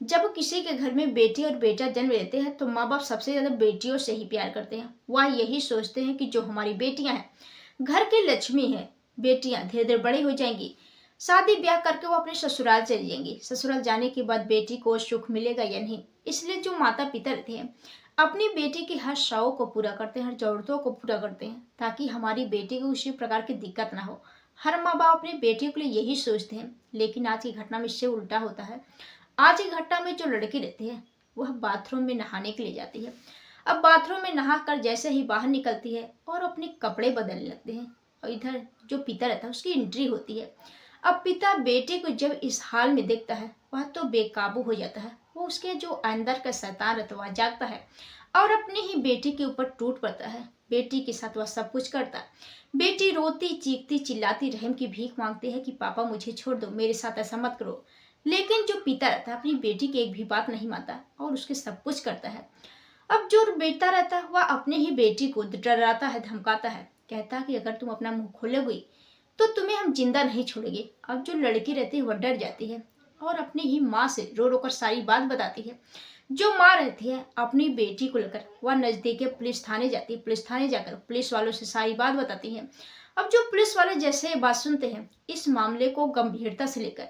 जब किसी के घर में बेटी और बेटा जन्म लेते हैं तो माँ बाप सबसे ज्यादा बेटियों से ही प्यार करते हैं। वह यही सोचते हैं कि जो हमारी बेटियां हैं घर की लक्ष्मी है। बेटियां धीरे धीरे बड़ी हो जाएंगी, शादी ब्याह करके वो अपने ससुराल चली जाएंगी। ससुराल जाने के बाद बेटी को सुख मिलेगा या नहीं, इसलिए जो माता पिता रहते हैं अपनी बेटी की हर शौक को पूरा करते हैं, हर जरूरतों को पूरा करते हैं, ताकि हमारी बेटी को किसी प्रकार की दिक्कत ना हो। हर माँ बाप अपनी बेटियों के लिए यही सोचते हैं, लेकिन आज की घटना में इससे उल्टा होता है। आज की घटना में जो लड़की रहती है वह बाथरूम में नहाने के लिए जाती है। अब बाथरूम में नहाकर जैसे ही बाहर निकलती है और अपने कपड़े बदलने लगते हैं, और इधर जो पिता रहता है उसकी एंट्री होती है। अब पिता बेटे को जब इस हाल में देखता है वह तो बेकाबू हो जाता है। वो उसके जो अंदर का शैतान रहता है वह जागता है और अपनी ही बेटी के ऊपर टूट पड़ता है। बेटी के साथ वह सब कुछ करता है। बेटी रोती चीखती चिल्लाती रहम की भीख मांगती है कि पापा मुझे छोड़ दो, मेरे साथ ऐसा मत करो। लेकिन जो पिता रहता है अपनी बेटी की एक भी बात नहीं मानता और उसके सब कुछ करता है। अब जो बेटा रहता है वह अपने ही बेटी को डराता है, धमकाता है, कहता है कि अगर तुम अपना मुंह खोलोगी तो तुम्हें हम जिंदा नहीं छोड़ेंगे। अब जो लड़की रहती है वह डर जाती है और अपनी ही माँ से रो रो कर सारी बात बताती है। जो माँ रहती है अपनी बेटी को लेकर वह नजदीक पुलिस थाने जाती है। पुलिस थाने जाकर पुलिस वालों से सारी बात बताती है। अब जो पुलिस वाले जैसे बात सुनते हैं इस मामले को गंभीरता से लेकर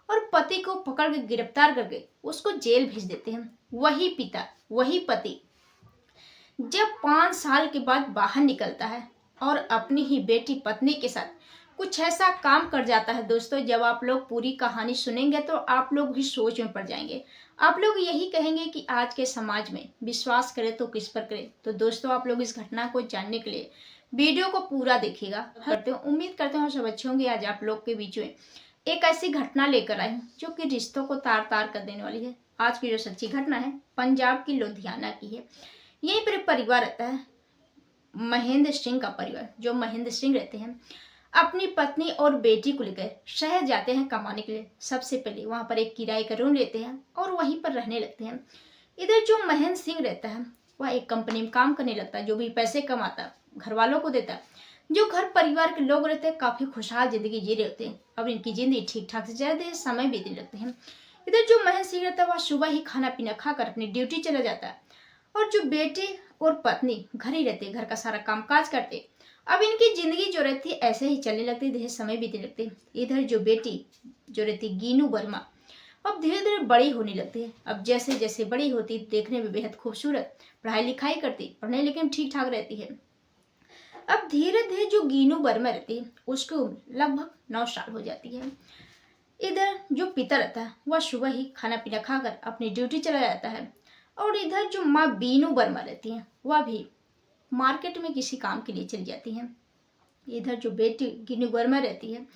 और पति को पकड़ के गिरफ्तार करके उसको जेल भेज देते हैं। वही पिता, वही पति जब 5 साल के बाद बाहर निकलता है और अपनी ही बेटी पत्नी के साथ कुछ ऐसा काम कर जाता है। दोस्तों, जब आप लोग पूरी कहानी सुनेंगे तो आप लोग भी सोच में पड़ जाएंगे। आप लोग यही कहेंगे कि आज के समाज में विश्वास करें तो किस पर करें। तो दोस्तों, आप लोग इस घटना को जानने के लिए वीडियो को पूरा देखिएगा। करते हो उम्मीद करते हो सब अच्छे होंगे। आज आप लोग के बीच में एक ऐसी घटना लेकर आई हूँ जो कि रिश्तों को तार तार कर देने वाली है। आज की जो सच्ची घटना है पंजाब की लुधियाना की है। यहीं पर एक परिवार रहता है, महेंद्र सिंह का परिवार। जो महेंद्र सिंह रहते हैं अपनी पत्नी और बेटी को लेकर शहर जाते हैं कमाने के लिए। सबसे पहले वहां पर एक किराए का रूम लेते हैं और वहीं पर रहने लगते हैं। इधर जो महेंद्र सिंह रहता है वह एक कंपनी में काम करने लगता है, जो भी पैसे कमाता घर वालों को देता। जो घर परिवार के लोग रहते हैं काफी खुशहाल जिंदगी जी रहे होते हैं। अब इनकी जिंदगी ठीक ठाक से चल रही है, समय बीतने लगते हैं। इधर जो महेंद्र सिंह रहता है वह सुबह ही खाना पीना खाकर अपनी ड्यूटी चला जाता है और जो बेटे और पत्नी घर ही रहते, घर का सारा काम काज करते। अब इनकी जिंदगी जो रहती है ऐसे ही चलने लगती, धीरे समय बीतने लगते। इधर जो बेटी जो रहती गीनू वर्मा अब धीरे धीरे बड़ी होने लगती है। अब जैसे जैसे बड़ी होती देखने में बेहद खूबसूरत, पढ़ाई लिखाई करती, पढ़ने लिखने ठीक ठाक रहती है। अब धीरे धीरे जो गीनू वर्मा रहती है उसकी उम्र लगभग 9 साल हो जाती है। इधर जो पिता रहता है वह सुबह ही खाना पीना खाकर अपनी ड्यूटी चला जाता है और इधर जो माँ बीनू वर्मा रहती हैं वह भी मार्केट में किसी काम के लिए चली जाती हैं। इधर जो बेटी गिनू वर्मा रहती है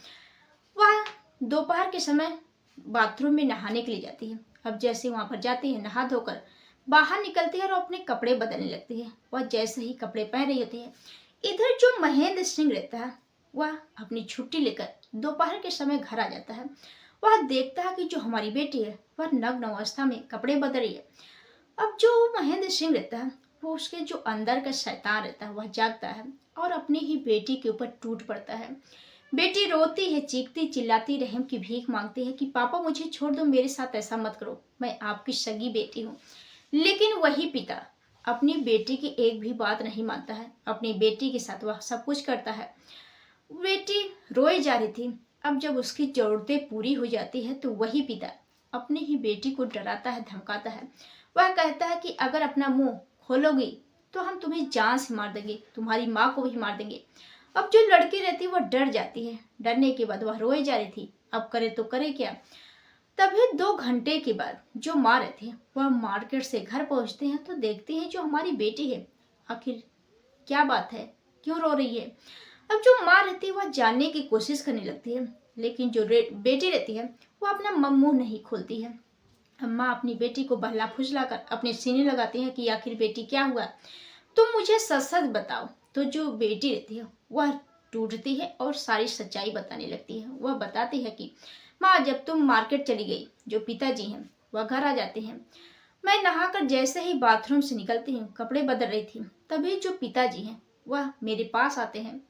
वह दोपहर के समय बाथरूम में नहाने के लिए जाती है। अब जैसे वहां पर जाती है नहा धोकर बाहर निकलती है और अपने कपड़े बदलने लगती है। वह जैसे ही कपड़े पहन रही होती है इधर जो महेंद्र सिंह रहता है वह अपनी छुट्टी लेकर दोपहर के समय घर आ जाता है। वह देखता है कि जो हमारी बेटी है वह नग्न अवस्था में कपड़े बदल रही है। अब जो महेंद्र सिंह रहता है वो उसके जो अंदर का शैतान रहता है वह जागता है और अपनी ही बेटी के ऊपर टूट पड़ता है। बेटी रोती है, चीखती चिल्लाती रहम की भीख मांगती है कि पापा मुझे छोड़ दो, मेरे साथ ऐसा मत करो, मैं आपकी सगी बेटी हूँ। लेकिन वही पिता अपनी बेटी की एक भी बात नहीं मानता है। अपनी बेटी के साथ वह सब कुछ करता है। बेटी रोई जा रही थी। अब जब उसकी जरूरतें पूरी हो जाती है तो वही पिता अपनी ही बेटी को डराता है, धमकाता है। वह कहता है कि अगर अपना मुंह खोलोगी तो हम तुम्हें जान से मार देंगे, तुम्हारी माँ को भी मार देंगे। अब जो लड़की रहती है वह डर जाती है। डरने के बाद वह रोए जा रही थी। अब करे तो करे क्या। तभी 2 घंटे के बाद जो माँ रहती है वह मार्केट से घर पहुंचते हैं तो देखते हैं जो हमारी बेटी है आखिर क्या बात है, क्यों रो रही है। अब जो माँ रहती है वह जानने की कोशिश करने लगती है, लेकिन जो बेटी रहती है वह अपना मुंह नहीं खोलती है। माँ अपनी बेटी को बहला फुसला कर अपने सीने लगाती है कि आखिर बेटी क्या हुआ, तुम मुझे सच सच बताओ। तो जो बेटी रहती है वह टूटती है और सारी सच्चाई बताने लगती है। वह बताती है कि माँ जब तुम मार्केट चली गई, जो पिताजी हैं वह घर आ जाते हैं। मैं नहाकर जैसे ही बाथरूम से निकलती हूँ, कपड़े बदल रही थी, तभी जो पिताजी हैं वह मेरे पास आते हैं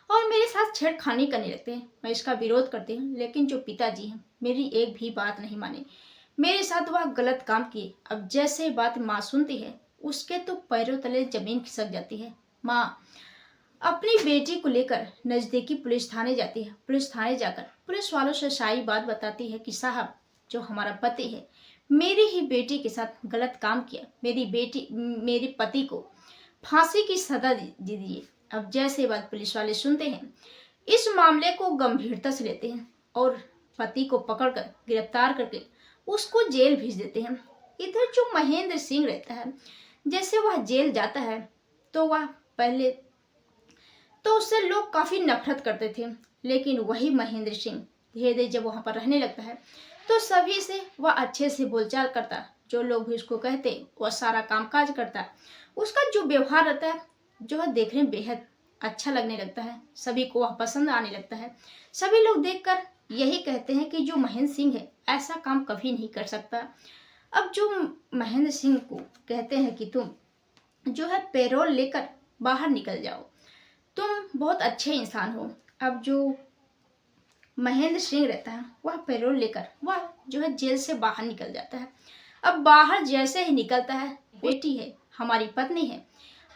और मेरे साथ छेड़खानी करने लगते हैं। मैं इसका विरोध करती हूँ, लेकिन जो पिताजी हैं मेरी एक भी बात नहीं माने। मेरे साथ वह गलत काम किए। अब जैसे बात माँ सुनती है उसके तो पैरों तले जमीन खिसक जाती है। माँ अपनी बेटी को लेकर नजदीकी पुलिस थाने जाती है। पुलिस थाने जाकर पुलिस वालों से सारी बात बताती है कि साहब, जो हमारा पति है मेरी ही बेटी के साथ गलत काम किया, मेरे पति को फांसी की सजा दीजिए। अब जैसे बात पुलिस वाले सुनते हैं इस मामले को गंभीरता से लेते हैं और पति को पकड़कर गिरफ्तार करके उसको जेल भेज देते हैं। इधर जो महेंद्र सिंह रहता है, जैसे वह जेल जाता है तो वह पहले तो उससे लोग काफी नफरत करते थे, लेकिन वही महेंद्र सिंह धीरे धीरे जब वहां पर रहने लगता है तो सभी से वह अच्छे से बोलचाल करता, जो लोग भी उसको कहते वह सारा कामकाज करता। उसका जो व्यवहार रहता है जो है देखने में बेहद अच्छा लगने लगता है, सभी को वह पसंद आने लगता है। सभी लोग देखकर यही कहते हैं कि जो महेंद्र सिंह है ऐसा काम कभी नहीं कर सकता। अब जो महेंद्र सिंह को कहते हैं कि तुम जो है पैरोल लेकर बाहर निकल जाओ, तुम बहुत अच्छे इंसान हो। अब जो महेंद्र सिंह रहता है वह पैरोल लेकर वह जो है जेल से बाहर निकल जाता है। अब बाहर जैसे ही निकलता है, बेटी है, हमारी पत्नी है,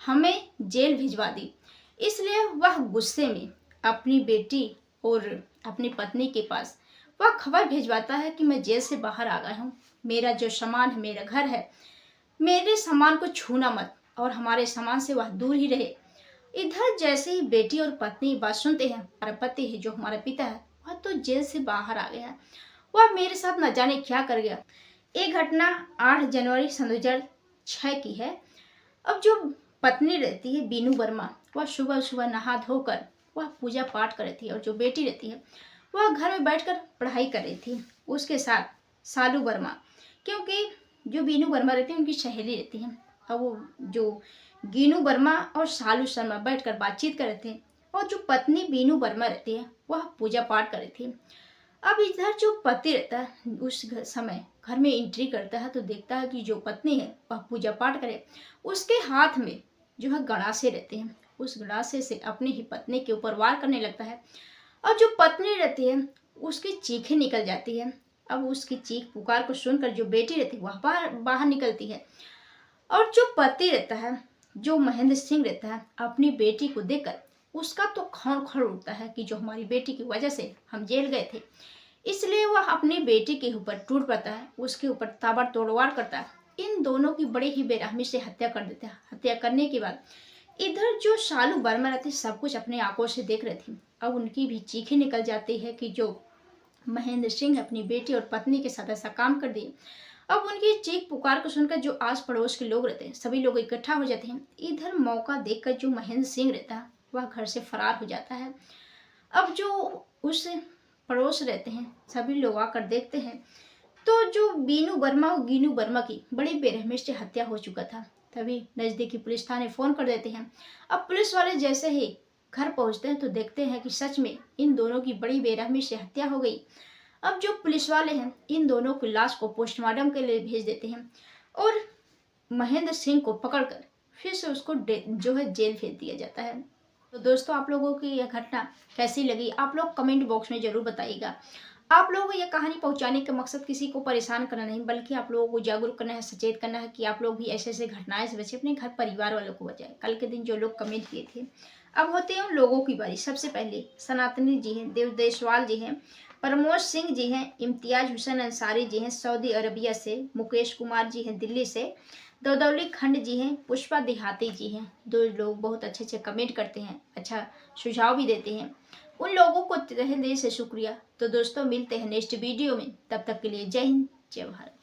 हमें जेल भिजवा दी। इसलिए वह गुस्से में अपनी बेटी और अपनी पत्नी के पास वह खबर भिजवाता है कि मैं जेल से बाहर आ गया हूँ, मेरा जो सामान है, मेरा घर है, मेरे सामान को छूना मत और हमारे सामान से वह दूर ही रहे। इधर जैसे ही बेटी और पत्नी बात सुनते हैं, हमारा पति है जो हमारा पिता है वह तो जेल से बाहर आ गया है, वह मेरे साथ न जाने क्या कर गया। ये घटना 8 जनवरी सन 2006 की है। अब जो पत्नी रहती है बीनू वर्मा, वह सुबह सुबह नहा धोकर वह पूजा पाठ कर रही थी और जो बेटी रहती है वह घर में बैठकर पढ़ाई कर रही थी। उसके साथ सालू वर्मा, क्योंकि जो बीनू वर्मा रहती है उनकी सहेली रहती है। अब वो जो गीनू वर्मा और सालू शर्मा बैठकर बातचीत कर रहे थे और जो पत्नी बीनू वर्मा रहती है वह पूजा पाठ कर रही थी। अब इधर जो पति रहता है उस समय घर में एंट्री करता है तो देखता है कि जो पत्नी है वह पूजा पाठ करे, उसके हाथ में जो है गड़ासे रहते हैं, उस गड़ासे से अपनी ही पत्नी के ऊपर वार करने लगता है और जो पत्नी रहती है उसकी चीखें निकल जाती है। अब उसकी चीख पुकार को सुनकर जो बेटी रहती है वह बाहर निकलती है और जो पति रहता है, जो महेंद्र सिंह रहता है, अपनी बेटी को देखकर उसका तो खून खौल उठता है कि जो हमारी बेटी की वजह से हम जेल गए थे। इसलिए वह अपनी बेटी के ऊपर टूट पड़ता है, उसके ऊपर ताबड़तोड़ वार करता है। इन दोनों की बड़ी ही बेरहमी से हत्या कर देता है। हत्या करने के बाद इधर जो सालू वर्मा रहती सब कुछ अपने आंखों से देख रही थी। अब उनकी भी चीखें निकल जाती है कि जो महेंद्र सिंह अपनी बेटी और पत्नी के साथ ऐसा काम कर दिए। अब उनकी चीख पुकार को सुनकर जो आस पड़ोस के लोग रहते हैं सभी लोग इकट्ठा हो जाते हैं। इधर मौका देखकर जो महेंद्र सिंह रहता है वह घर से फरार हो जाता है। अब जो उस पड़ोस रहते हैं सभी लोग आकर देखते हैं तो जो बीनू वर्मा और गीनू वर्मा की बड़ी बेरहमी से हत्या हो चुका था। तभी नजदीकी पुलिस थाने फोन कर देते हैं। अब पुलिस वाले जैसे ही घर पहुंचते हैं तो देखते हैं कि सच में इन दोनों की बड़ी बेरहमी से हत्या हो गई। अब जो पुलिस वाले हैं इन दोनों की लाश को पोस्टमार्टम के लिए भेज देते हैं और महेंद्र सिंह को पकड़कर फिर से उसको जो है जेल भेज दिया जाता है। तो दोस्तों, आप लोगों की यह घटना कैसी लगी आप लोग कमेंट बॉक्स में जरूर बताइएगा। आप लोगों को यह कहानी पहुंचाने का मकसद किसी को परेशान करना नहीं, बल्कि आप लोगों को जागरूक करना है, सचेत करना है कि आप लोग भी ऐसे ऐसे घटनाएं से बचे, अपने घर परिवार वालों को बचाए। कल के दिन जो लोग कमेंट किए थे, अब होते हैं उन लोगों की बारी। सबसे पहले सनातनी जी हैं, देवदेशवाल जी हैं, प्रमोद सिंह जी हैं, इम्तियाज हुसैन अंसारी जी हैं सऊदी अरबिया से, मुकेश कुमार जी हैं दिल्ली से, दौदौली खंड जी हैं, पुष्पा देहाती जी हैं। दो लोग बहुत अच्छे अच्छे कमेंट करते हैं, अच्छा सुझाव भी देते हैं, उन लोगों को तहे दिल से शुक्रिया। तो दोस्तों, मिलते हैं नेक्स्ट वीडियो में, तब तक के लिए जय हिंद, जय भारत।